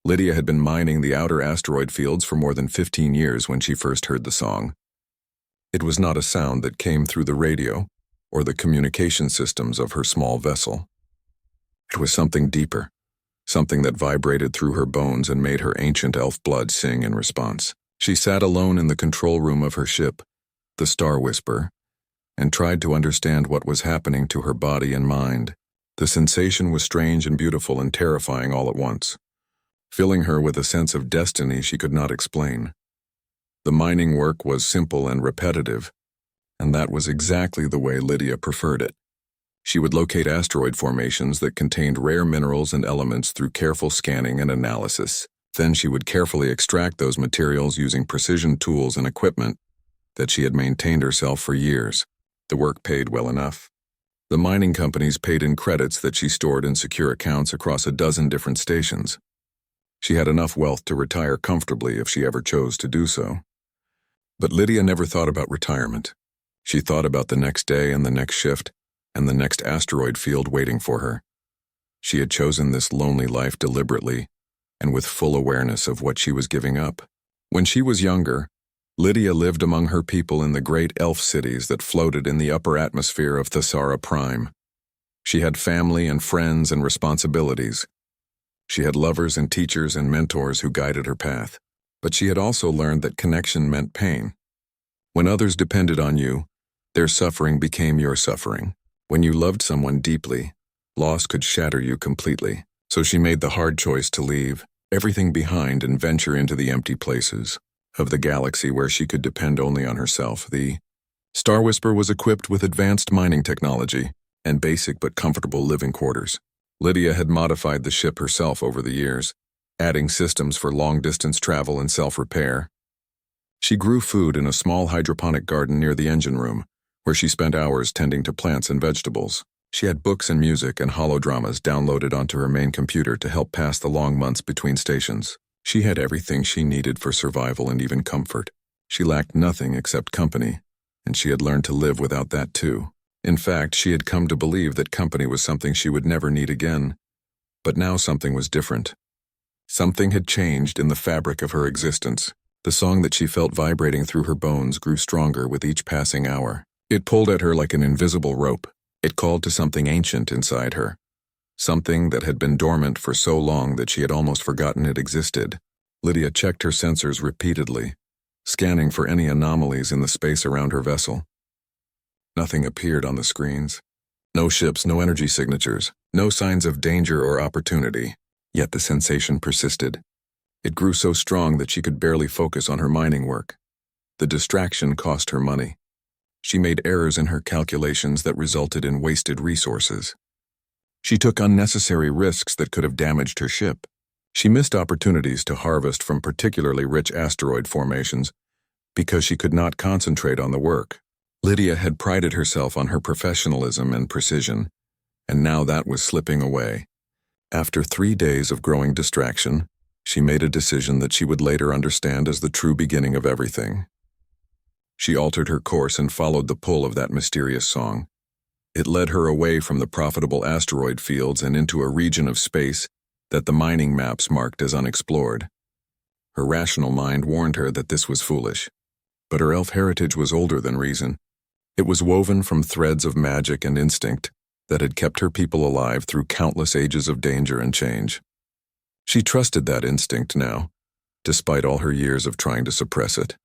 Lydia had been mining the outer asteroid fields for more than 15 years when she first heard the song. It was not a sound that came through the radio or the communication systems of her small vessel. It was something deeper, something that vibrated through her bones and made her ancient elf blood sing in response. She sat alone in the control room of her ship, the Star Whisper, and tried to understand what was happening to her body and mind. The sensation was strange and beautiful and terrifying all at once, filling her with a sense of destiny she could not explain. The mining work was simple and repetitive, and that was exactly the way Lydia preferred it. She would locate asteroid formations that contained rare minerals and elements through careful scanning and analysis. Then she would carefully extract those materials using precision tools and equipment that she had maintained herself for years. The work paid well enough. The mining companies paid in credits that she stored in secure accounts across a dozen different stations. She had enough wealth to retire comfortably if she ever chose to do so. But Lydia never thought about retirement. She thought about the next day and the next shift and the next asteroid field waiting for her. She had chosen this lonely life deliberately and with full awareness of what she was giving up. When she was younger, Lydia lived among her people in the great elf cities that floated in the upper atmosphere of Thesara Prime. She had family and friends and responsibilities. She had lovers and teachers and mentors who guided her path. But she had also learned that connection meant pain. When others depended on you, their suffering became your suffering. When you loved someone deeply, loss could shatter you completely. So she made the hard choice to leave everything behind and venture into the empty places of the galaxy where she could depend only on herself. The Star Whisper was equipped with advanced mining technology and basic but comfortable living quarters. Lydia had modified the ship herself over the years, adding systems for long-distance travel and self-repair. She grew food in a small hydroponic garden near the engine room, where she spent hours tending to plants and vegetables. She had books and music and holodramas downloaded onto her main computer to help pass the long months between stations. She had everything she needed for survival and even comfort. She lacked nothing except company, and she had learned to live without that too. In fact, she had come to believe that company was something she would never need again. But now something was different. Something had changed in the fabric of her existence. The song that she felt vibrating through her bones grew stronger with each passing hour. It pulled at her like an invisible rope. It called to something ancient inside her, something that had been dormant for so long that she had almost forgotten it existed. Lydia checked her sensors repeatedly, scanning for any anomalies in the space around her vessel. Nothing appeared on the screens. No ships, no energy signatures, no signs of danger or opportunity. Yet the sensation persisted. It grew so strong that she could barely focus on her mining work. The distraction cost her money. She made errors in her calculations that resulted in wasted resources. She took unnecessary risks that could have damaged her ship. She missed opportunities to harvest from particularly rich asteroid formations because she could not concentrate on the work. Lydia had prided herself on her professionalism and precision, and now that was slipping away. After 3 days of growing distraction, she made a decision that she would later understand as the true beginning of everything. She altered her course and followed the pull of that mysterious song. It led her away from the profitable asteroid fields and into a region of space that the mining maps marked as unexplored. Her rational mind warned her that this was foolish, but her elf heritage was older than reason. It was woven from threads of magic and instinct that had kept her people alive through countless ages of danger and change. She trusted that instinct now, despite all her years of trying to suppress it.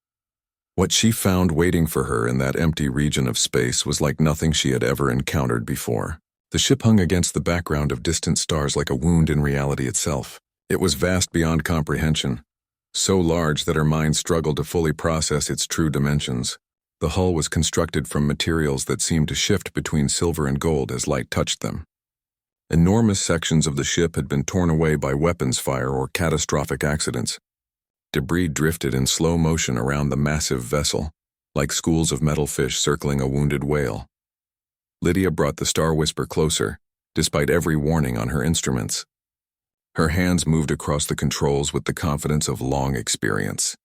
What she found waiting for her in that empty region of space was like nothing she had ever encountered before. The ship hung against the background of distant stars like a wound in reality itself. It was vast beyond comprehension, so large that her mind struggled to fully process its true dimensions. The hull was constructed from materials that seemed to shift between silver and gold as light touched them. Enormous sections of the ship had been torn away by weapons fire or catastrophic accidents. Debris drifted in slow motion around the massive vessel, like schools of metal fish circling a wounded whale. Lydia brought the Star Whisper closer, despite every warning on her instruments. Her hands moved across the controls with the confidence of long experience.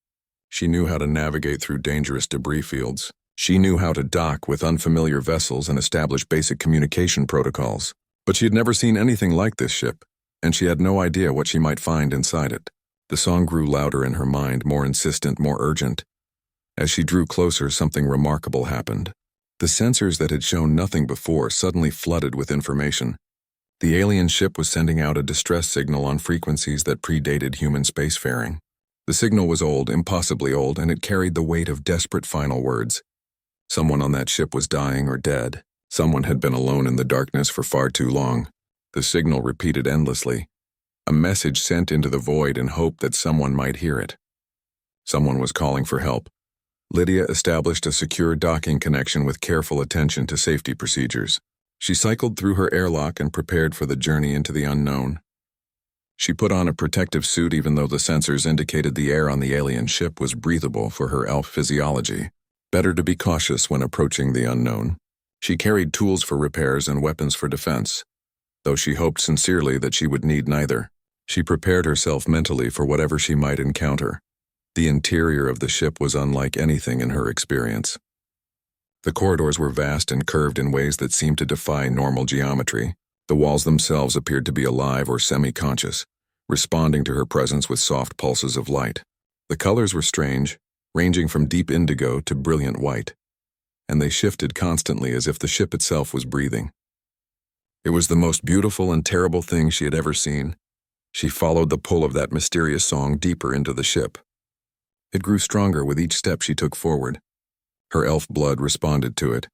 She knew how to navigate through dangerous debris fields. She knew how to dock with unfamiliar vessels and establish basic communication protocols. But she had never seen anything like this ship. and she had no idea what she might find inside it. The song grew louder in her mind, more insistent, more urgent. As she drew closer, something remarkable happened. The sensors that had shown nothing before suddenly flooded with information. The alien ship was sending out a distress signal on frequencies that predated human spacefaring. The signal was old, impossibly old, and it carried the weight of desperate final words. Someone on that ship was dying or dead. Someone had been alone in the darkness for far too long. The signal repeated endlessly. A message sent into the void in hope that someone might hear it. Someone was calling for help. Lydia established a secure docking connection with careful attention to safety procedures. She cycled through her airlock and prepared for the journey into the unknown. She put on a protective suit even though the sensors indicated the air on the alien ship was breathable for her elf physiology. Better to be cautious when approaching the unknown. She carried tools for repairs and weapons for defense, though she hoped sincerely that she would need neither. She prepared herself mentally for whatever she might encounter. The interior of the ship was unlike anything in her experience. The corridors were vast and curved in ways that seemed to defy normal geometry. The walls themselves appeared to be alive or semi-conscious, responding to her presence with soft pulses of light. The colors were strange, ranging from deep indigo to brilliant white, and they shifted constantly as if the ship itself was breathing. It was the most beautiful and terrible thing she had ever seen. She followed the pull of that mysterious song deeper into the ship. It grew stronger with each step she took forward. Her elf blood responded to it,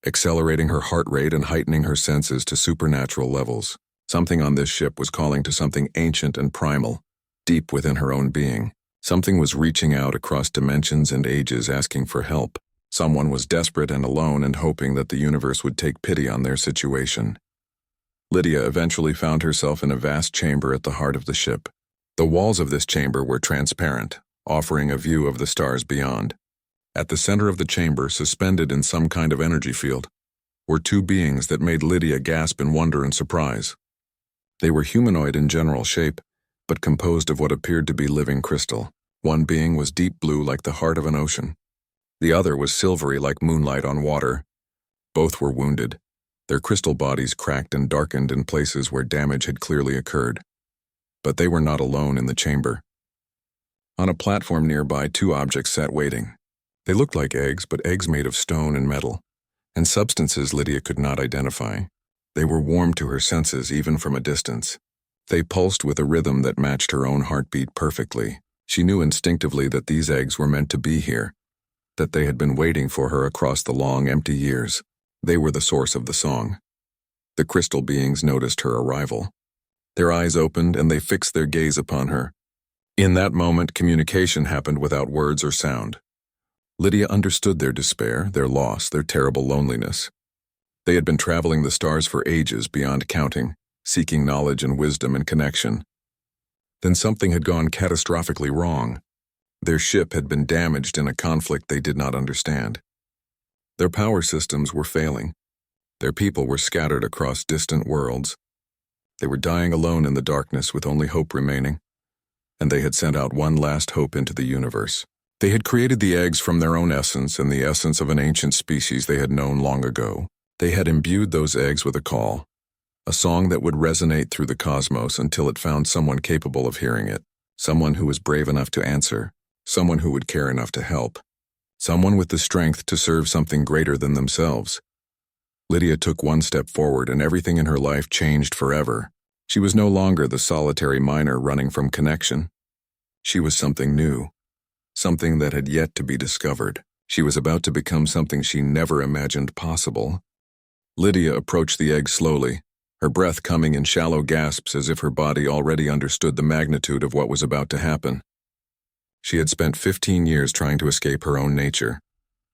accelerating her heart rate and heightening her senses to supernatural levels. Something on this ship was calling to something ancient and primal, deep within her own being. Something was reaching out across dimensions and ages asking for help. Someone was desperate and alone and hoping that the universe would take pity on their situation. Lydia eventually found herself in a vast chamber at the heart of the ship. The walls of this chamber were transparent, offering a view of the stars beyond. At the center of the chamber, suspended in some kind of energy field, were two beings that made Lydia gasp in wonder and surprise. They were humanoid in general shape, but composed of what appeared to be living crystal. One being was deep blue like the heart of an ocean. The other was silvery like moonlight on water. Both were wounded, their crystal bodies cracked and darkened in places where damage had clearly occurred. But they were not alone in the chamber. On a platform nearby, two objects sat waiting. They looked like eggs, but eggs made of stone and metal, and substances Lydia could not identify. They were warm to her senses even from a distance. They pulsed with a rhythm that matched her own heartbeat perfectly. She knew instinctively that these eggs were meant to be here, that they had been waiting for her across the long, empty years. They were the source of the song. The crystal beings noticed her arrival. Their eyes opened and they fixed their gaze upon her. In that moment, communication happened without words or sound. Lydia understood their despair, their loss, their terrible loneliness. They had been traveling the stars for ages beyond counting, seeking knowledge and wisdom and connection. Then something had gone catastrophically wrong. Their ship had been damaged in a conflict they did not understand. Their power systems were failing. Their people were scattered across distant worlds. They were dying alone in the darkness with only hope remaining. And they had sent out one last hope into the universe. They had created the eggs from their own essence and the essence of an ancient species they had known long ago. They had imbued those eggs with a call, a song that would resonate through the cosmos until it found someone capable of hearing it, someone who was brave enough to answer, someone who would care enough to help, someone with the strength to serve something greater than themselves. Lydia took one step forward and everything in her life changed forever. She was no longer the solitary miner running from connection. She was something new, something that had yet to be discovered. She was about to become something she never imagined possible. Lydia approached the egg slowly, her breath coming in shallow gasps as if her body already understood the magnitude of what was about to happen. She had spent 15 years trying to escape her own nature,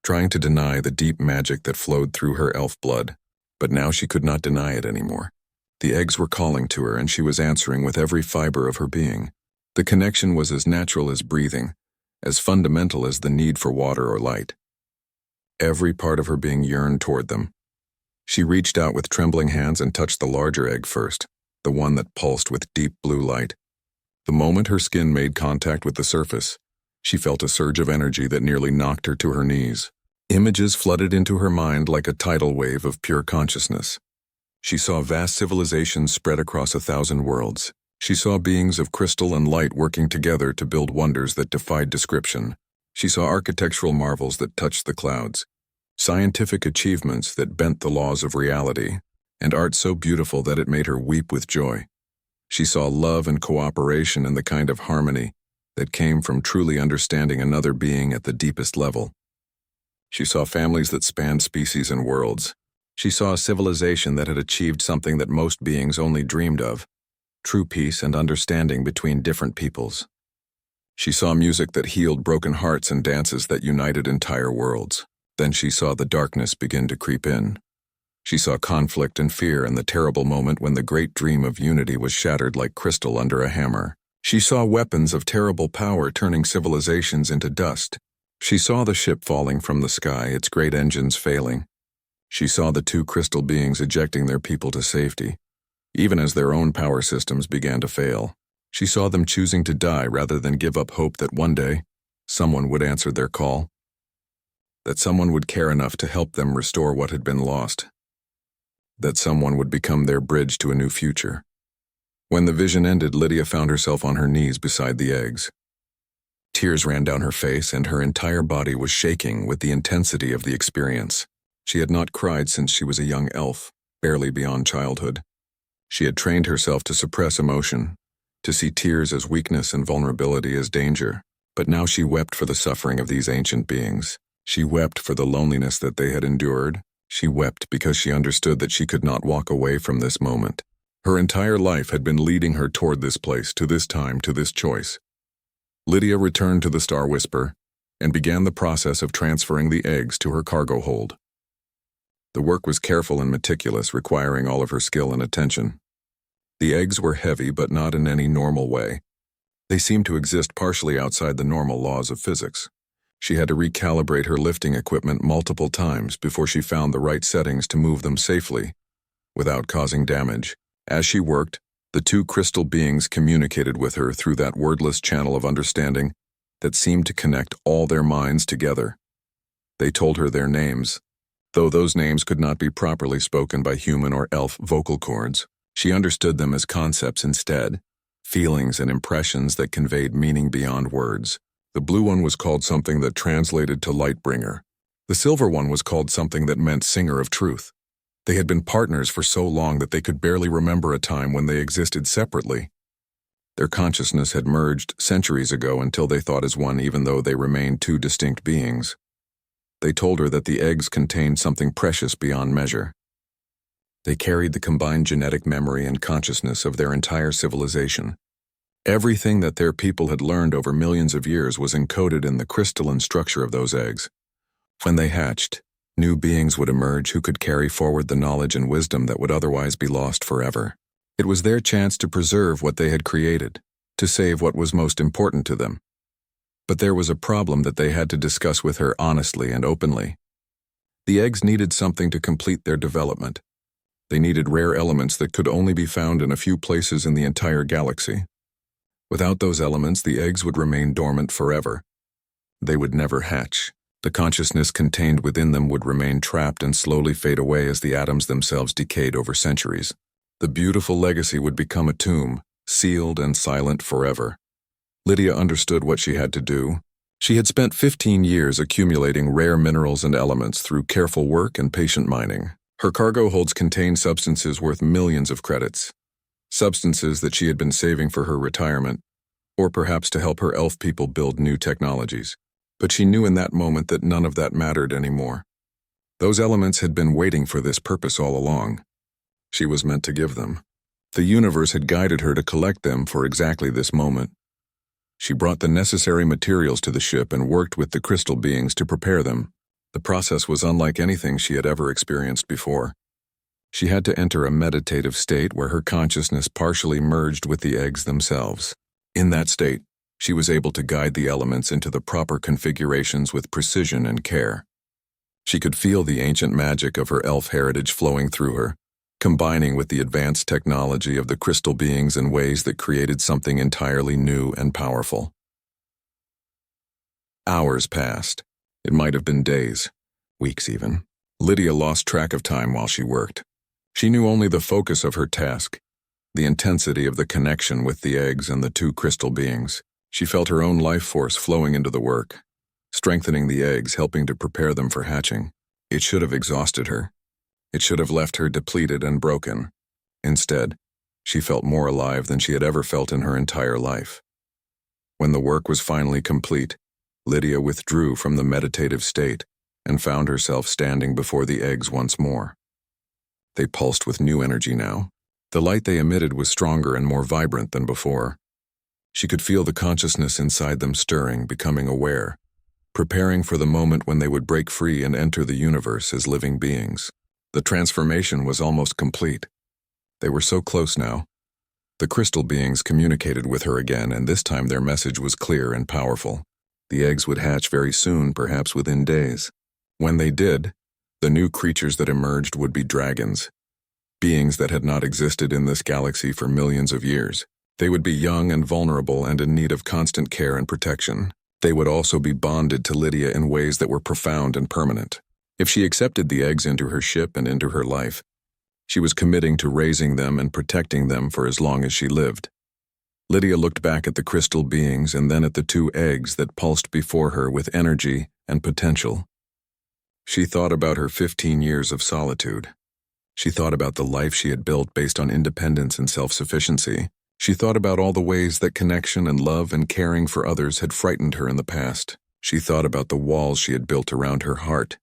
trying to deny the deep magic that flowed through her elf blood, but now she could not deny it anymore. The eggs were calling to her and she was answering with every fiber of her being. The connection was as natural as breathing, as fundamental as the need for water or light. Every part of her being yearned toward them. She reached out with trembling hands and touched the larger egg first, the one that pulsed with deep blue light. The moment her skin made contact with the surface, she felt a surge of energy that nearly knocked her to her knees. Images flooded into her mind like a tidal wave of pure consciousness. She saw vast civilizations spread across 1,000 worlds, She saw beings of crystal and light working together to build wonders that defied description. She saw architectural marvels that touched the clouds, scientific achievements that bent the laws of reality, and art so beautiful that it made her weep with joy. She saw love and cooperation and the kind of harmony that came from truly understanding another being at the deepest level. She saw families that spanned species and worlds. She saw a civilization that had achieved something that most beings only dreamed of: true peace and understanding between different peoples. She saw music that healed broken hearts and dances that united entire worlds. Then she saw the darkness begin to creep in. She saw conflict and fear and the terrible moment when the great dream of unity was shattered like crystal under a hammer. She saw weapons of terrible power turning civilizations into dust. She saw the ship falling from the sky, its great engines failing. She saw the two crystal beings ejecting their people to safety, even as their own power systems began to fail. She saw them choosing to die rather than give up hope that one day someone would answer their call, that someone would care enough to help them restore what had been lost, that someone would become their bridge to a new future. When the vision ended, Lydia found herself on her knees beside the eggs. Tears ran down her face and her entire body was shaking with the intensity of the experience. She had not cried since she was a young elf, barely beyond childhood. She had trained herself to suppress emotion, to see tears as weakness and vulnerability as danger, but now she wept for the suffering of these ancient beings. She wept for the loneliness that they had endured. She wept because she understood that she could not walk away from this moment. Her entire life had been leading her toward this place, to this time, to this choice. Lydia returned to the Star Whisper and began the process of transferring the eggs to her cargo hold. The work was careful and meticulous, requiring all of her skill and attention. The eggs were heavy, but not in any normal way. They seemed to exist partially outside the normal laws of physics. She had to recalibrate her lifting equipment multiple times before she found the right settings to move them safely, without causing damage. As she worked, the two crystal beings communicated with her through that wordless channel of understanding that seemed to connect all their minds together. They told her their names, though those names could not be properly spoken by human or elf vocal cords. She understood them as concepts instead, feelings and impressions that conveyed meaning beyond words. The blue one was called something that translated to Lightbringer. The silver one was called something that meant Singer of Truth. They had been partners for so long that they could barely remember a time when they existed separately. Their consciousness had merged centuries ago until they thought as one, even though they remained two distinct beings. They told her that the eggs contained something precious beyond measure. They carried the combined genetic memory and consciousness of their entire civilization. Everything that their people had learned over millions of years was encoded in the crystalline structure of those eggs. When they hatched, new beings would emerge who could carry forward the knowledge and wisdom that would otherwise be lost forever. It was their chance to preserve what they had created, to save what was most important to them. But there was a problem that they had to discuss with her honestly and openly. The eggs needed something to complete their development. They needed rare elements that could only be found in a few places in the entire galaxy. Without those elements, the eggs would remain dormant forever. They would never hatch. The consciousness contained within them would remain trapped and slowly fade away as the atoms themselves decayed over centuries. The beautiful legacy would become a tomb, sealed and silent forever. Lydia understood what she had to do. She had spent 15 years accumulating rare minerals and elements through careful work and patient mining. Her cargo holds contained substances worth millions of credits, substances that she had been saving for her retirement, or perhaps to help her elf people build new technologies. But she knew in that moment that none of that mattered anymore. Those elements had been waiting for this purpose all along. She was meant to give them. The universe had guided her to collect them for exactly this moment. She brought the necessary materials to the ship and worked with the crystal beings to prepare them. The process was unlike anything she had ever experienced before. She had to enter a meditative state where her consciousness partially merged with the eggs themselves. In that state, she was able to guide the elements into the proper configurations with precision and care. She could feel the ancient magic of her elf heritage flowing through her, combining with the advanced technology of the crystal beings in ways that created something entirely new and powerful. Hours passed. It might have been days, weeks even. Lydia lost track of time while she worked. She knew only the focus of her task. the intensity of the connection with the eggs and the two crystal beings. She felt her own life force flowing into the work, strengthening the eggs, helping to prepare them for hatching. It should have exhausted her. It should have left her depleted and broken. Instead, she felt more alive than she had ever felt in her entire life. When the work was finally complete, Lydia withdrew from the meditative state and found herself standing before the eggs once more. They pulsed with new energy now. The light they emitted was stronger and more vibrant than before. She could feel the consciousness inside them stirring, becoming aware, preparing for the moment when they would break free and enter the universe as living beings. The transformation was almost complete. They were so close now. The crystal beings communicated with her again, and this time their message was clear and powerful. The eggs would hatch very soon, perhaps within days. When they did, the new creatures that emerged would be dragons, beings that had not existed in this galaxy for millions of years. They would be young and vulnerable and in need of constant care and protection. They would also be bonded to Lydia in ways that were profound and permanent. If she accepted the eggs into her ship and into her life, she was committing to raising them and protecting them for as long as she lived. Lydia looked back at the crystal beings and then at the two eggs that pulsed before her with energy and potential. She thought about her 15 years of solitude. She thought about the life she had built based on independence and self-sufficiency. She thought about all the ways that connection and love and caring for others had frightened her in the past. She thought about the walls she had built around her heart.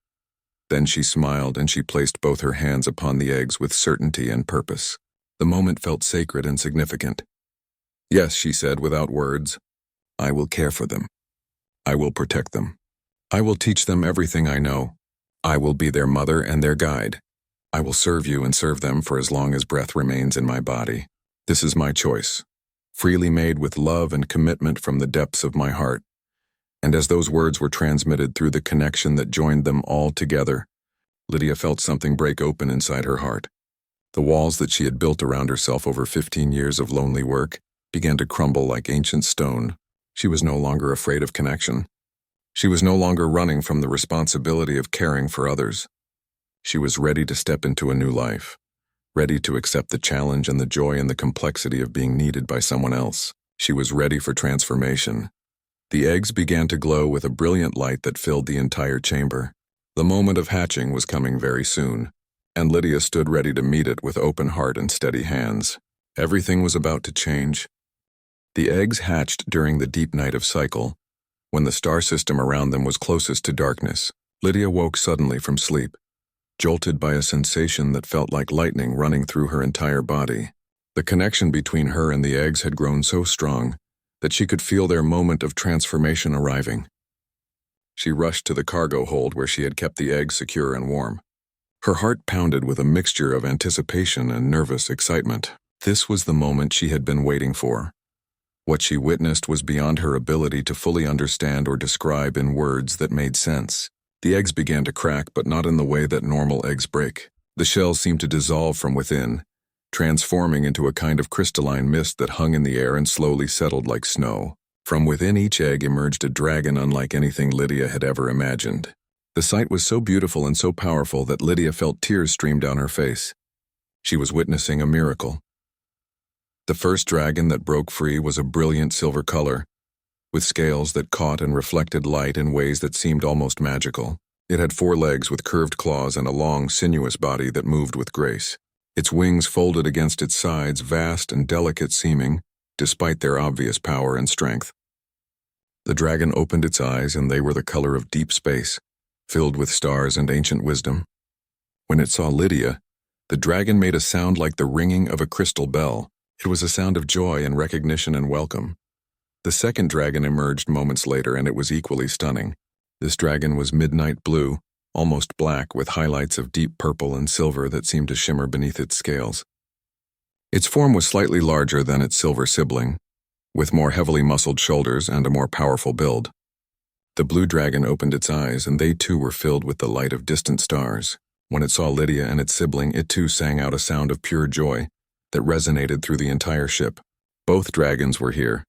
Then she smiled and she placed both her hands upon the eggs with certainty and purpose. The moment felt sacred and significant. "Yes," she said without words, "I will care for them. I will protect them. I will teach them everything I know. I will be their mother and their guide. I will serve you and serve them for as long as breath remains in my body. This is my choice, freely made with love and commitment from the depths of my heart." And as those words were transmitted through the connection that joined them all together, Lydia felt something break open inside her heart. The walls that she had built around herself over 15 years of lonely work began to crumble like ancient stone. She was no longer afraid of connection. She was no longer running from the responsibility of caring for others. She was ready to step into a new life, ready to accept the challenge and the joy and the complexity of being needed by someone else. She was ready for transformation. The eggs began to glow with a brilliant light that filled the entire chamber. The moment of hatching was coming very soon, and Lydia stood ready to meet it with open heart and steady hands. Everything was about to change. The eggs hatched during the deep night of cycle, when the star system around them was closest to darkness. Lydia woke suddenly from sleep, jolted by a sensation that felt like lightning running through her entire body. The connection between her and the eggs had grown so strong that she could feel their moment of transformation arriving. She rushed to the cargo hold where she had kept the eggs secure and warm. Her heart pounded with a mixture of anticipation and nervous excitement. This was the moment she had been waiting for. What she witnessed was beyond her ability to fully understand or describe in words that made sense. The eggs began to crack, but not in the way that normal eggs break. The shells seemed to dissolve from within, transforming into a kind of crystalline mist that hung in the air and slowly settled like snow. From within each egg emerged a dragon unlike anything Lydia had ever imagined. The sight was so beautiful and so powerful that Lydia felt tears stream down her face. She was witnessing a miracle. The first dragon that broke free was a brilliant silver color, with scales that caught and reflected light in ways that seemed almost magical. It had 4 legs with curved claws and a long, sinuous body that moved with grace. Its wings folded against its sides, vast and delicate seeming, despite their obvious power and strength. The dragon opened its eyes, and they were the color of deep space, filled with stars and ancient wisdom. When it saw Lydia, the dragon made a sound like the ringing of a crystal bell. It was a sound of joy and recognition and welcome. The second dragon emerged moments later, and it was equally stunning. This dragon was midnight blue, almost black, with highlights of deep purple and silver that seemed to shimmer beneath its scales. Its form was slightly larger than its silver sibling, with more heavily muscled shoulders and a more powerful build. The blue dragon opened its eyes, and they too were filled with the light of distant stars. When it saw Lydia and its sibling, it too sang out a sound of pure joy that resonated through the entire ship. Both dragons were here.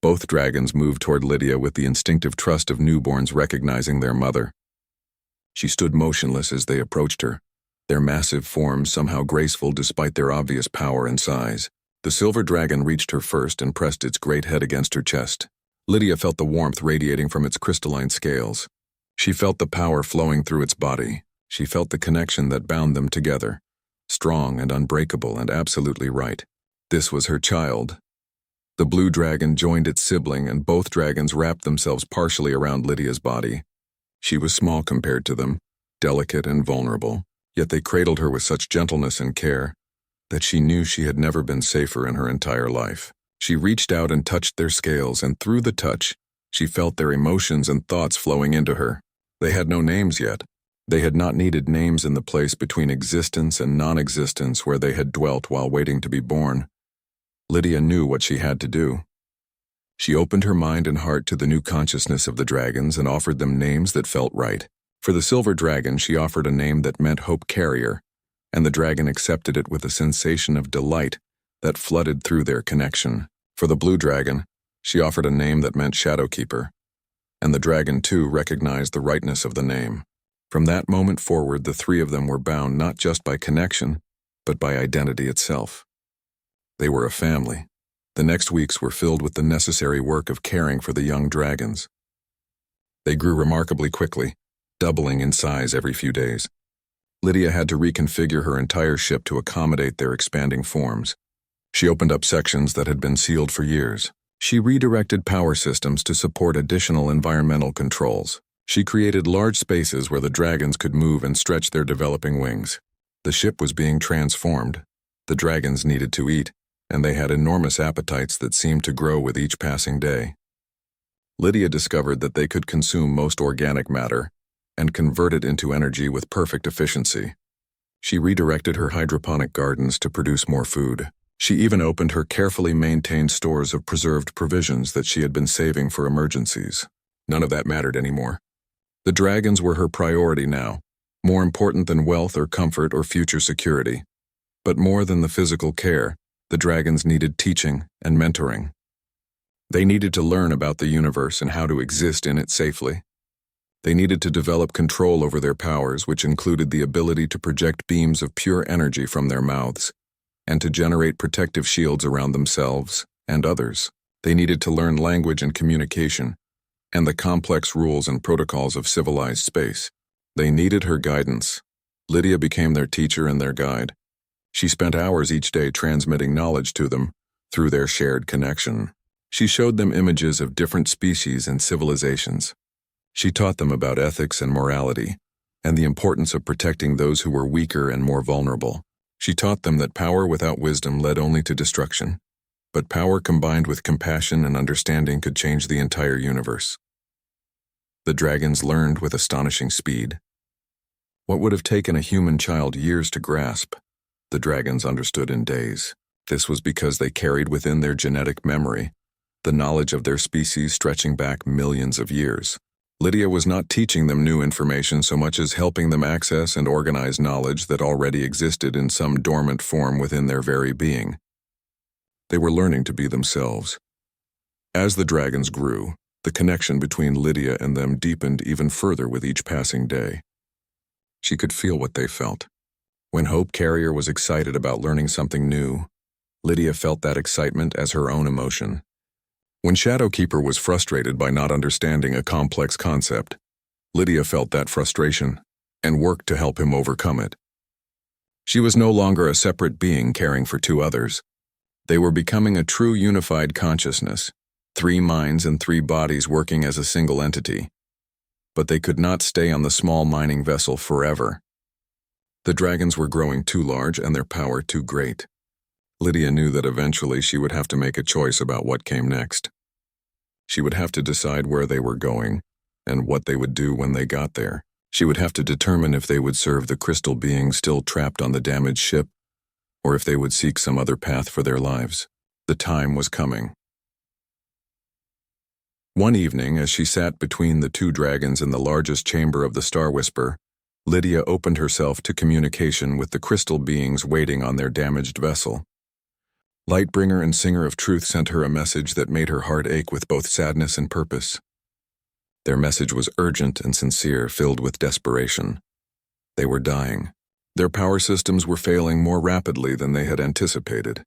Both dragons moved toward Lydia with the instinctive trust of newborns recognizing their mother. She stood motionless as they approached her, their massive forms somehow graceful despite their obvious power and size. The silver dragon reached her first and pressed its great head against her chest. Lydia felt the warmth radiating from its crystalline scales. She felt the power flowing through its body. She felt the connection that bound them together. Strong and unbreakable and absolutely right. This was her child. The blue dragon joined its sibling, and both dragons wrapped themselves partially around Lydia's body. She was small compared to them, delicate and vulnerable, yet they cradled her with such gentleness and care that she knew she had never been safer in her entire life. She reached out and touched their scales, and through the touch, she felt their emotions and thoughts flowing into her. They had no names yet. They had not needed names in the place between existence and non-existence where they had dwelt while waiting to be born. Lydia knew what she had to do. She opened her mind and heart to the new consciousness of the dragons and offered them names that felt right. For the silver dragon, she offered a name that meant Hope Carrier, and the dragon accepted it with a sensation of delight that flooded through their connection. For the blue dragon, she offered a name that meant Shadowkeeper, and the dragon too recognized the rightness of the name. From that moment forward, the three of them were bound not just by connection, but by identity itself. They were a family. The next weeks were filled with the necessary work of caring for the young dragons. They grew remarkably quickly, doubling in size every few days. Lydia had to reconfigure her entire ship to accommodate their expanding forms. She opened up sections that had been sealed for years. She redirected power systems to support additional environmental controls. She created large spaces where the dragons could move and stretch their developing wings. The ship was being transformed. The dragons needed to eat, and they had enormous appetites that seemed to grow with each passing day. Lydia discovered that they could consume most organic matter and convert it into energy with perfect efficiency. She redirected her hydroponic gardens to produce more food. She even opened her carefully maintained stores of preserved provisions that she had been saving for emergencies. None of that mattered anymore. The dragons were her priority now, more important than wealth or comfort or future security. But more than the physical care, the dragons needed teaching and mentoring. They needed to learn about the universe and how to exist in it safely. They needed to develop control over their powers, which included the ability to project beams of pure energy from their mouths, and to generate protective shields around themselves and others. They needed to learn language and communication, and the complex rules and protocols of civilized space. They needed her guidance. Lydia became their teacher and their guide. She spent hours each day transmitting knowledge to them through their shared connection. She showed them images of different species and civilizations. She taught them about ethics and morality, and the importance of protecting those who were weaker and more vulnerable. She taught them that power without wisdom led only to destruction, but power combined with compassion and understanding could change the entire universe. The dragons learned with astonishing speed. What would have taken a human child years to grasp, the dragons understood in days. This was because they carried within their genetic memory the knowledge of their species stretching back millions of years. Lydia was not teaching them new information so much as helping them access and organize knowledge that already existed in some dormant form within their very being. They were learning to be themselves. As the dragons grew, the connection between Lydia and them deepened even further with each passing day. She could feel what they felt. When Hope Carrier was excited about learning something new, Lydia felt that excitement as her own emotion. When Shadowkeeper was frustrated by not understanding a complex concept, Lydia felt that frustration and worked to help him overcome it. She was no longer a separate being caring for two others. They were becoming a true unified consciousness, 3 minds and 3 bodies working as a single entity. But they could not stay on the small mining vessel forever. The dragons were growing too large and their power too great. Lydia knew that eventually she would have to make a choice about what came next. She would have to decide where they were going and what they would do when they got there. She would have to determine if they would serve the crystal beings still trapped on the damaged ship, or if they would seek some other path for their lives. The time was coming. One evening, as she sat between the 2 dragons in the largest chamber of the Star Whisper, Lydia opened herself to communication with the crystal beings waiting on their damaged vessel. Lightbringer and Singer of Truth sent her a message that made her heart ache with both sadness and purpose. Their message was urgent and sincere, filled with desperation. They were dying. Their power systems were failing more rapidly than they had anticipated.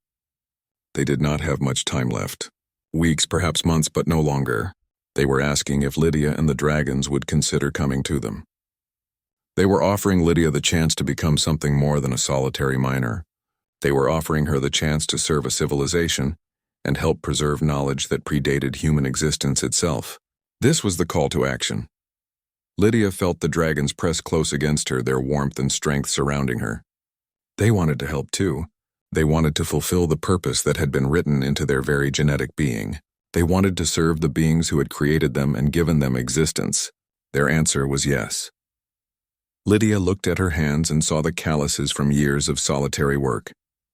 They did not have much time left. Weeks, perhaps months, but no longer. They were asking if Lydia and the dragons would consider coming to them. They were offering Lydia the chance to become something more than a solitary miner. They were offering her the chance to serve a civilization and help preserve knowledge that predated human existence itself. This was the call to action. Lydia felt the dragons press close against her, their warmth and strength surrounding her. They wanted to help too. They wanted to fulfill the purpose that had been written into their very genetic being. They wanted to serve the beings who had created them and given them existence. Their answer was yes. Lydia looked at her hands and saw the calluses from years of solitary work.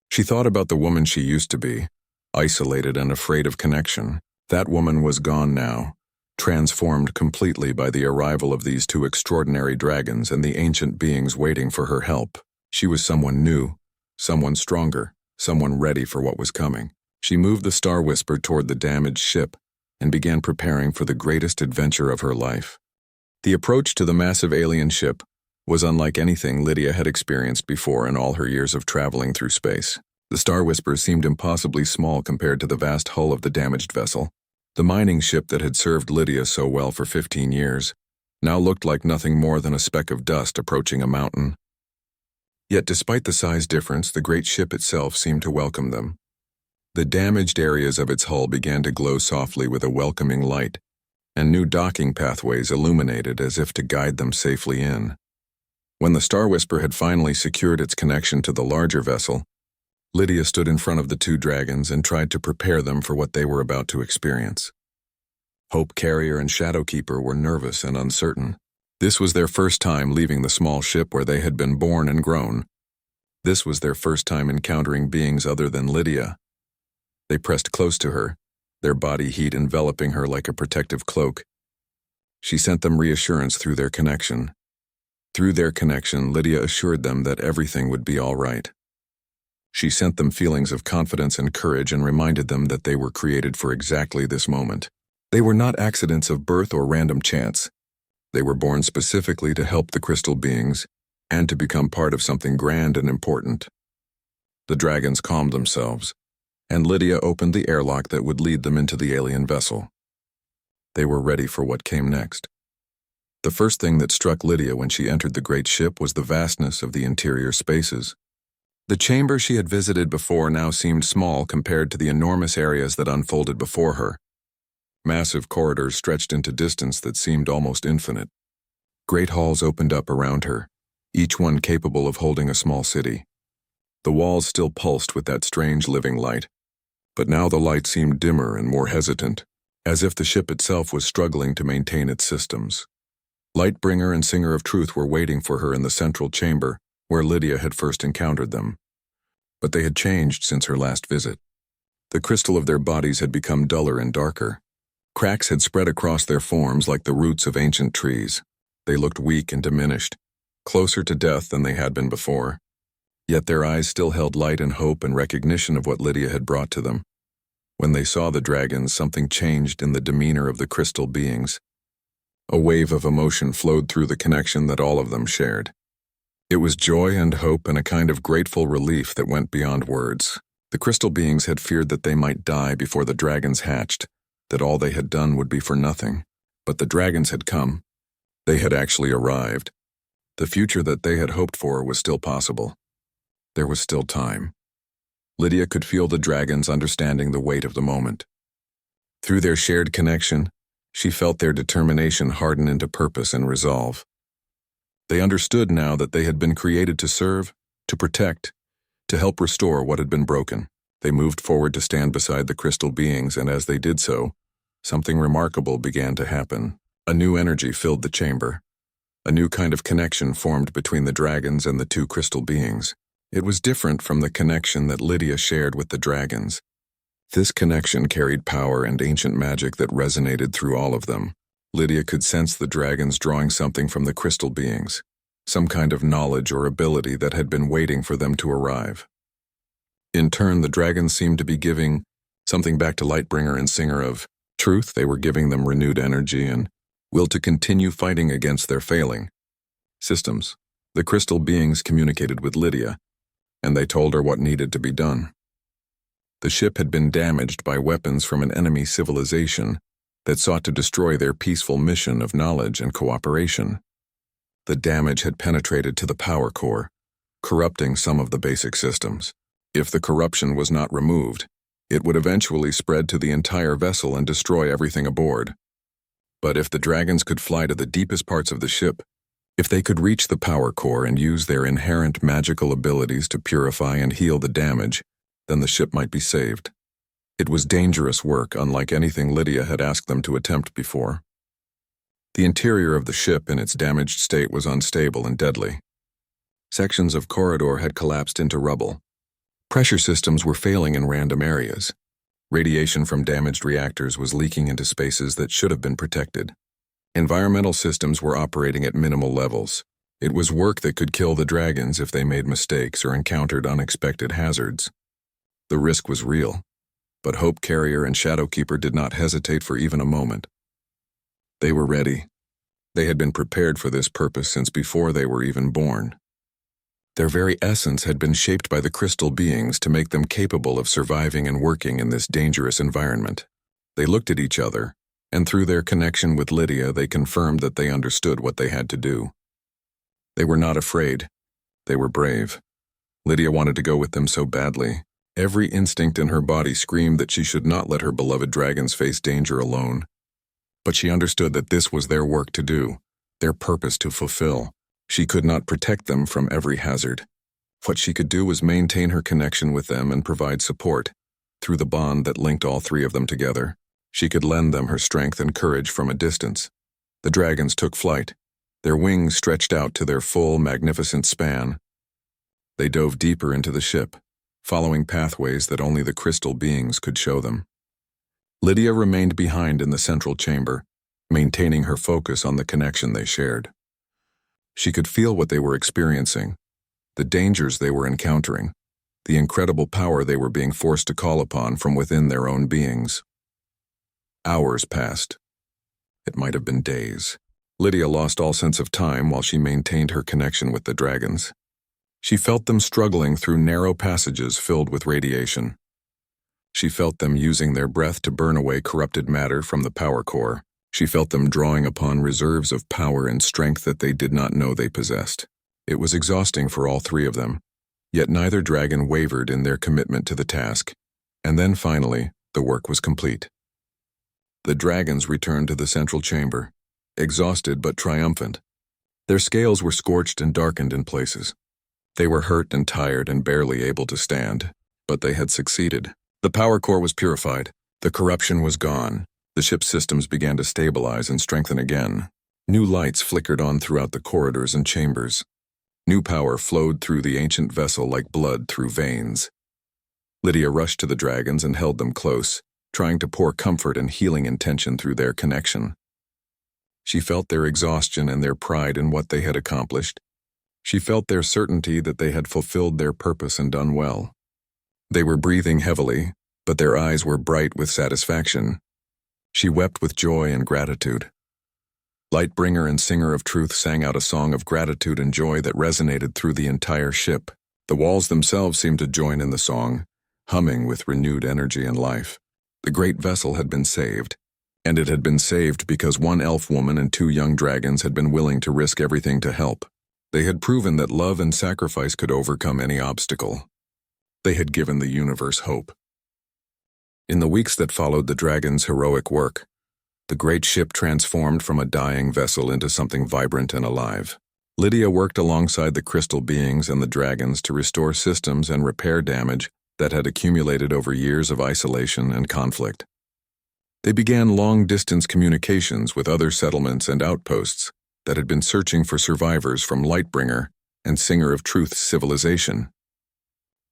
She thought about the woman she used to be, isolated and afraid of connection. That woman was gone now, transformed completely by the arrival of these two extraordinary dragons and the ancient beings waiting for her help. She was someone new, someone stronger, someone ready for what was coming. She moved the Star Whisper toward the damaged ship and began preparing for the greatest adventure of her life. The approach to the massive alien ship was unlike anything Lydia had experienced before in all her years of traveling through space. The Star Whisper seemed impossibly small compared to the vast hull of the damaged vessel. The mining ship that had served Lydia so well for 15 years now looked like nothing more than a speck of dust approaching a mountain. Yet despite the size difference, the great ship itself seemed to welcome them. The damaged areas of its hull began to glow softly with a welcoming light, and new docking pathways illuminated as if to guide them safely in. When the Star Whisper had finally secured its connection to the larger vessel, Lydia stood in front of the two dragons and tried to prepare them for what they were about to experience. Hope Carrier and Shadowkeeper were nervous and uncertain. This was their first time leaving the small ship where they had been born and grown. This was their first time encountering beings other than Lydia. They pressed close to her, their body heat enveloping her like a protective cloak. She sent them reassurance through their connection. Through their connection, Lydia assured them that everything would be all right. She sent them feelings of confidence and courage and reminded them that they were created for exactly this moment. They were not accidents of birth or random chance. They were born specifically to help the crystal beings and to become part of something grand and important. The dragons calmed themselves, and Lydia opened the airlock that would lead them into the alien vessel. They were ready for what came next. The first thing that struck Lydia when she entered the great ship was the vastness of the interior spaces. The chamber she had visited before now seemed small compared to the enormous areas that unfolded before her. Massive corridors stretched into distance that seemed almost infinite. Great halls opened up around her, each one capable of holding a small city. The walls still pulsed with that strange living light, but now the light seemed dimmer and more hesitant, as if the ship itself was struggling to maintain its systems. Lightbringer and Singer of Truth were waiting for her in the central chamber, where Lydia had first encountered them. But they had changed since her last visit. The crystal of their bodies had become duller and darker. Cracks had spread across their forms like the roots of ancient trees. They looked weak and diminished, closer to death than they had been before. Yet their eyes still held light and hope and recognition of what Lydia had brought to them. When they saw the dragons, something changed in the demeanor of the crystal beings. A wave of emotion flowed through the connection that all of them shared. It was joy and hope and a kind of grateful relief that went beyond words. The crystal beings had feared that they might die before the dragons hatched, that all they had done would be for nothing. But the dragons had come. They had actually arrived. The future that they had hoped for was still possible. There was still time. Lydia could feel the dragons understanding the weight of the moment. Through their shared connection, she felt their determination harden into purpose and resolve. They understood now that they had been created to serve, to protect, to help restore what had been broken. They moved forward to stand beside the crystal beings, and as they did so, something remarkable began to happen. A new energy filled the chamber. A new kind of connection formed between the dragons and the two crystal beings. It was different from the connection that Lydia shared with the dragons. This connection carried power and ancient magic that resonated through all of them. Lydia could sense the dragons drawing something from the crystal beings, some kind of knowledge or ability that had been waiting for them to arrive. In turn, the dragons seemed to be giving something back to Lightbringer and Singer of Truth. They were giving them renewed energy and will to continue fighting against their failing systems. The crystal beings communicated with Lydia, and they told her what needed to be done. The ship had been damaged by weapons from an enemy civilization that sought to destroy their peaceful mission of knowledge and cooperation. The damage had penetrated to the power core, corrupting some of the basic systems. If the corruption was not removed, it would eventually spread to the entire vessel and destroy everything aboard. But if the dragons could fly to the deepest parts of the ship, if they could reach the power core and use their inherent magical abilities to purify and heal the damage, then the ship might be saved. It was dangerous work, unlike anything Lydia had asked them to attempt before. The interior of the ship in its damaged state was unstable and deadly. Sections of corridor had collapsed into rubble. Pressure systems were failing in random areas. Radiation from damaged reactors was leaking into spaces that should have been protected. Environmental systems were operating at minimal levels. It was work that could kill the dragons if they made mistakes or encountered unexpected hazards. The risk was real, but Hope Carrier and Shadowkeeper did not hesitate for even a moment. They were ready. They had been prepared for this purpose since before they were even born. Their very essence had been shaped by the crystal beings to make them capable of surviving and working in this dangerous environment. They looked at each other, and through their connection with Lydia, they confirmed that they understood what they had to do. They were not afraid. They were brave. Lydia wanted to go with them so badly. Every instinct in her body screamed that she should not let her beloved dragons face danger alone. But she understood that this was their work to do, their purpose to fulfill. She could not protect them from every hazard. What she could do was maintain her connection with them and provide support. Through the bond that linked all three of them together, she could lend them her strength and courage from a distance. The dragons took flight. Their wings stretched out to their full, magnificent span. They dove deeper into the ship, following pathways that only the crystal beings could show them. Lydia remained behind in the central chamber, maintaining her focus on the connection they shared. She could feel what they were experiencing, the dangers they were encountering, the incredible power they were being forced to call upon from within their own beings. Hours passed. It might have been days. Lydia lost all sense of time while she maintained her connection with the dragons. She felt them struggling through narrow passages filled with radiation. She felt them using their breath to burn away corrupted matter from the power core. She felt them drawing upon reserves of power and strength that they did not know they possessed. It was exhausting for all three of them, yet neither dragon wavered in their commitment to the task. And then finally, the work was complete. The dragons returned to the central chamber, exhausted but triumphant. Their scales were scorched and darkened in places. They were hurt and tired and barely able to stand, but they had succeeded. The power core was purified. The corruption was gone. The ship's systems began to stabilize and strengthen again. New lights flickered on throughout the corridors and chambers. New power flowed through the ancient vessel like blood through veins. Lydia rushed to the dragons and held them close, trying to pour comfort and healing intention through their connection. She felt their exhaustion and their pride in what they had accomplished. She felt their certainty that they had fulfilled their purpose and done well. They were breathing heavily, but their eyes were bright with satisfaction. She wept with joy and gratitude. Lightbringer and Singer of Truth sang out a song of gratitude and joy that resonated through the entire ship. The walls themselves seemed to join in the song, humming with renewed energy and life. The great vessel had been saved, and it had been saved because one elf woman and two young dragons had been willing to risk everything to help. They had proven that love and sacrifice could overcome any obstacle. They had given the universe hope. In the weeks that followed the dragons' heroic work, the great ship transformed from a dying vessel into something vibrant and alive. Lydia worked alongside the crystal beings and the dragons to restore systems and repair damage that had accumulated over years of isolation and conflict. They began long-distance communications with other settlements and outposts that had been searching for survivors from Lightbringer and Singer of Truth's civilization.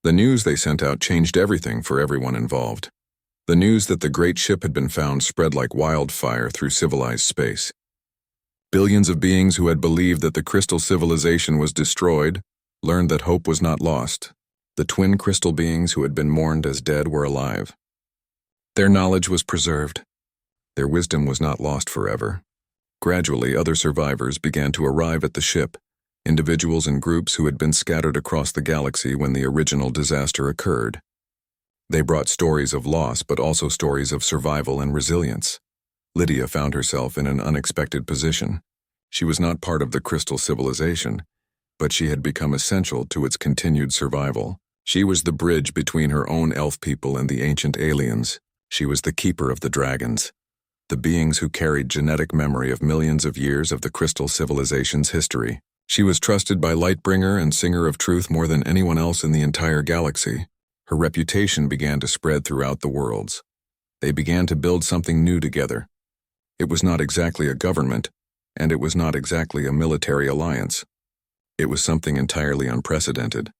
The news they sent out changed everything for everyone involved. The news that the great ship had been found spread like wildfire through civilized space. Billions of beings who had believed that the crystal civilization was destroyed learned that hope was not lost. The twin crystal beings who had been mourned as dead were alive. Their knowledge was preserved. Their wisdom was not lost forever. Gradually, other survivors began to arrive at the ship, individuals and groups who had been scattered across the galaxy when the original disaster occurred. They brought stories of loss, but also stories of survival and resilience. Lydia found herself in an unexpected position. She was not part of the Crystal civilization, but she had become essential to its continued survival. She was the bridge between her own elf people and the ancient aliens. She was the keeper of the dragons, the beings who carried genetic memory of millions of years of the Crystal civilization's history. She was trusted by Lightbringer and Singer of Truth more than anyone else in the entire galaxy. Her reputation began to spread throughout the worlds. They began to build something new together. It was not exactly a government, and it was not exactly a military alliance. It was something entirely unprecedented.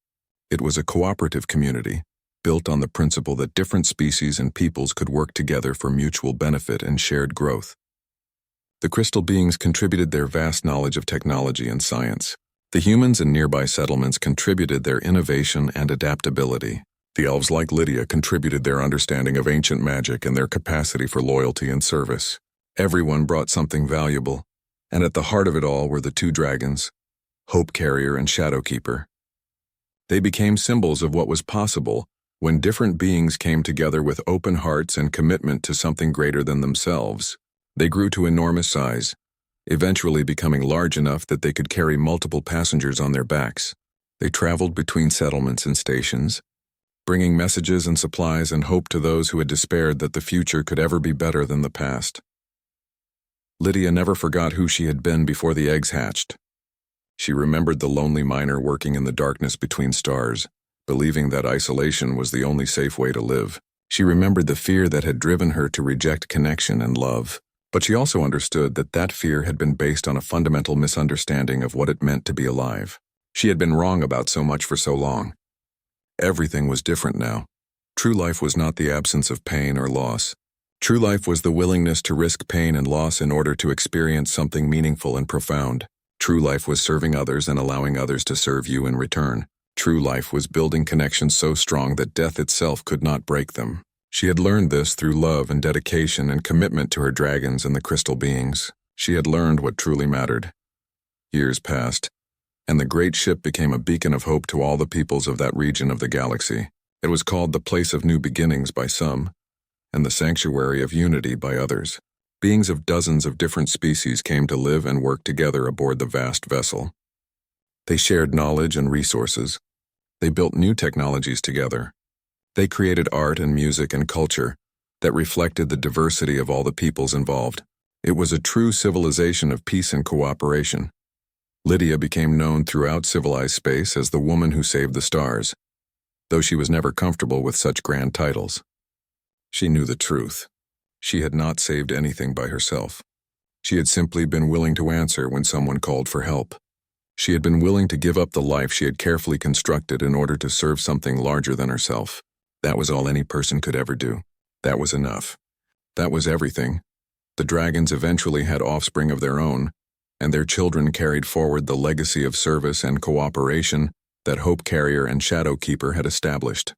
It was a cooperative community, built on the principle that different species and peoples could work together for mutual benefit and shared growth. The Crystal beings contributed their vast knowledge of technology and science. The humans and nearby settlements contributed their innovation and adaptability. The elves like Lydia contributed their understanding of ancient magic and their capacity for loyalty and service. Everyone brought something valuable, and at the heart of it all were the two dragons, Hope Carrier and Shadow Keeper. They became symbols of what was possible when different beings came together with open hearts and commitment to something greater than themselves. They grew to enormous size, eventually becoming large enough that they could carry multiple passengers on their backs. They traveled between settlements and stations, bringing messages and supplies and hope to those who had despaired that the future could ever be better than the past. Lydia never forgot who she had been before the eggs hatched. She remembered the lonely miner working in the darkness between stars, believing that isolation was the only safe way to live. She remembered the fear that had driven her to reject connection and love, but she also understood that that fear had been based on a fundamental misunderstanding of what it meant to be alive. She had been wrong about so much for so long. Everything was different now. True life was not the absence of pain or loss. True life was the willingness to risk pain and loss in order to experience something meaningful and profound. True life was serving others and allowing others to serve you in return. True life was building connections so strong that death itself could not break them. She had learned this through love and dedication and commitment to her dragons and the Crystal beings. She had learned what truly mattered. Years passed, and the great ship became a beacon of hope to all the peoples of that region of the galaxy. It was called the Place of New Beginnings by some, and the Sanctuary of Unity by others. Beings of dozens of different species came to live and work together aboard the vast vessel. They shared knowledge and resources. They built new technologies together. They created art and music and culture that reflected the diversity of all the peoples involved. It was a true civilization of peace and cooperation. Lydia became known throughout civilized space as the woman who saved the stars, though she was never comfortable with such grand titles. She knew the truth. She had not saved anything by herself. She had simply been willing to answer when someone called for help. She had been willing to give up the life she had carefully constructed in order to serve something larger than herself. That was all any person could ever do. That was enough. That was everything. The dragons eventually had offspring of their own, and their children carried forward the legacy of service and cooperation that Hope Carrier and Shadow Keeper had established.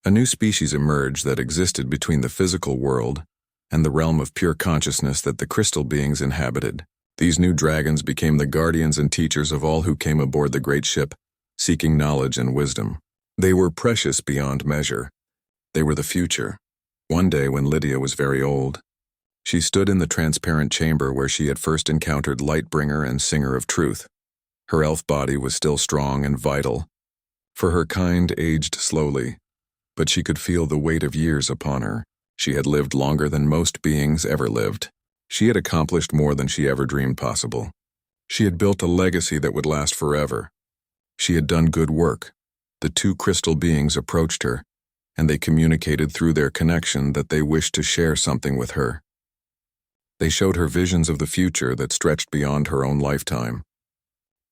A new species emerged that existed between the physical world and the realm of pure consciousness that the Crystal beings inhabited. These new dragons became the guardians and teachers of all who came aboard the great ship, seeking knowledge and wisdom. They were precious beyond measure. They were the future. One day when Lydia was very old, she stood in the transparent chamber where she had first encountered Lightbringer and Singer of Truth. Her elf body was still strong and vital, for her kind aged slowly, but she could feel the weight of years upon her. She had lived longer than most beings ever lived. She had accomplished more than she ever dreamed possible. She had built a legacy that would last forever. She had done good work. The two Crystal beings approached her, and they communicated through their connection that they wished to share something with her. They showed her visions of the future that stretched beyond her own lifetime.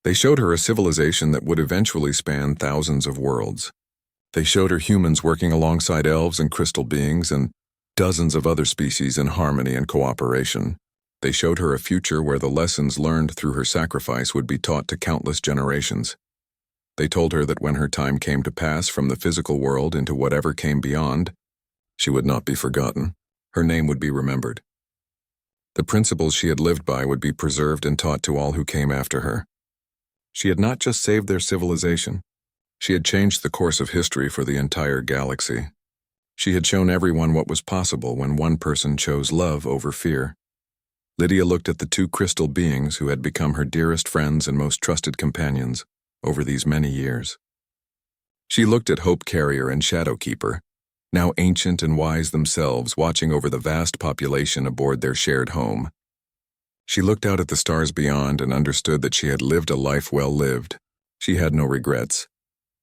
They showed her a civilization that would eventually span thousands of worlds. They showed her humans working alongside elves and Crystal beings and dozens of other species in harmony and cooperation. They showed her a future where the lessons learned through her sacrifice would be taught to countless generations. They told her that when her time came to pass from the physical world into whatever came beyond, she would not be forgotten. Her name would be remembered. The principles she had lived by would be preserved and taught to all who came after her. She had not just saved their civilization. She had changed the course of history for the entire galaxy. She had shown everyone what was possible when one person chose love over fear. Lydia looked at the two crystal beings who had become her dearest friends and most trusted companions over these many years. She looked at Hope Carrier and Shadowkeeper, now ancient and wise themselves, watching over the vast population aboard their shared home. She looked out at the stars beyond and understood that she had lived a life well lived. She had no regrets.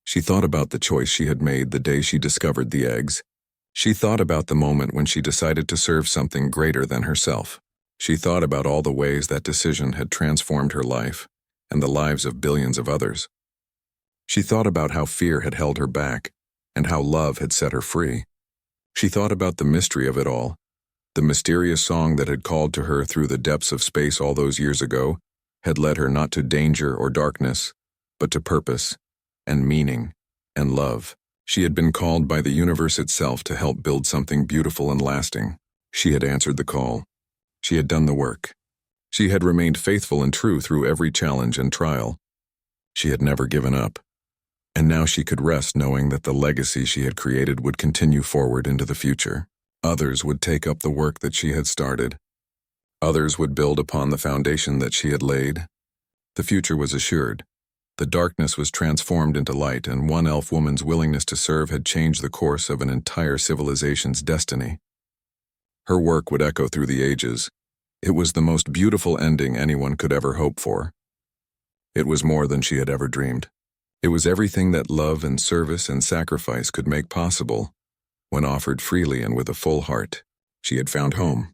She thought about the choice she had made the day she discovered the eggs. She thought about the moment when she decided to serve something greater than herself. She thought about all the ways that decision had transformed her life and the lives of billions of others. She thought about how fear had held her back and how love had set her free. She thought about the mystery of it all, the mysterious song that had called to her through the depths of space all those years ago, had led her not to danger or darkness, but to purpose and meaning and love. She had been called by the universe itself to help build something beautiful and lasting. She had answered the call. She had done the work. She had remained faithful and true through every challenge and trial. She had never given up. And now she could rest knowing that the legacy she had created would continue forward into the future. Others would take up the work that she had started. Others would build upon the foundation that she had laid. The future was assured. The darkness was transformed into light, and one elf woman's willingness to serve had changed the course of an entire civilization's destiny. Her work would echo through the ages. It was the most beautiful ending anyone could ever hope for. It was more than she had ever dreamed. It was everything that love and service and sacrifice could make possible. When offered freely and with a full heart, she had found home.